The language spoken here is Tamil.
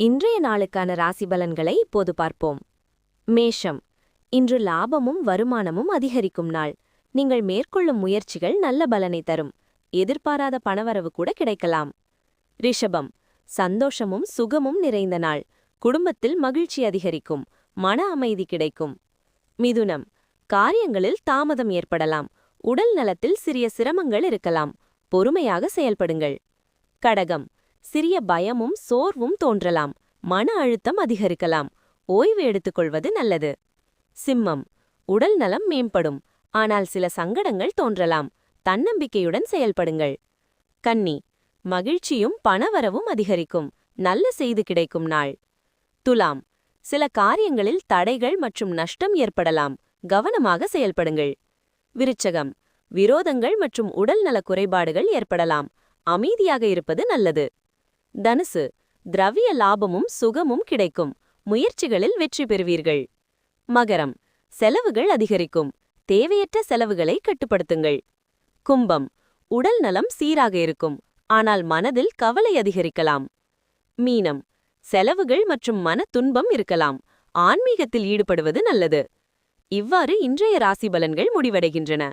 இன்றைய நாளுக்கான ராசி பலன்களை இப்போது பார்ப்போம். மேஷம். இன்று லாபமும் வருமானமும் அதிகரிக்கும் நாள். நீங்கள் மேற்கொள்ளும் முயற்சிகள் நல்ல பலனை தரும். எதிர்பாராத பணவரவு கூட கிடைக்கலாம். ரிஷபம். சந்தோஷமும் சுகமும் நிறைந்த நாள். குடும்பத்தில் மகிழ்ச்சி அதிகரிக்கும். மன அமைதி கிடைக்கும். மிதுனம். காரியங்களில் தாமதம் ஏற்படலாம். உடல் நலத்தில் சிறிய சிரமங்கள் இருக்கலாம். பொறுமையாக செயல்படுங்கள். கடகம். சிறிய பயமும் சோர்வும் தோன்றலாம். மன அழுத்தம் அதிகரிக்கலாம். ஓய்வு எடுத்துக்கொள்வது நல்லது. சிம்மம். உடல் நலம் மேம்படும். ஆனால் சில சங்கடங்கள் தோன்றலாம். தன்னம்பிக்கையுடன் செயல்படுங்கள். கன்னி. மகிழ்ச்சியும் பணவரவும் அதிகரிக்கும். நல்ல செய்தி கிடைக்கும் நாள். துலாம். சில காரியங்களில் தடைகள் மற்றும் நஷ்டம் ஏற்படலாம். கவனமாக செயல்படுங்கள். விருச்சகம். விரோதங்கள் மற்றும் உடல்நல குறைபாடுகள் ஏற்படலாம். அமைதியாக இருப்பது நல்லது. தனுசு. திரவிய லாபமும் சுகமும் கிடைக்கும். முயற்சிகளில் வெற்றி பெறுவீர்கள். மகரம். செலவுகள் அதிகரிக்கும். தேவையற்ற செலவுகளை கட்டுப்படுத்துங்கள். கும்பம். உடல் நலம் சீராக இருக்கும். ஆனால் மனதில் கவலை அதிகரிக்கலாம். மீனம். செலவுகள் மற்றும் மன துன்பம் இருக்கலாம். ஆன்மீகத்தில் ஈடுபடுவது நல்லது. இவ்வாறு இன்றைய ராசி பலன்கள் முடிவடைகின்றன.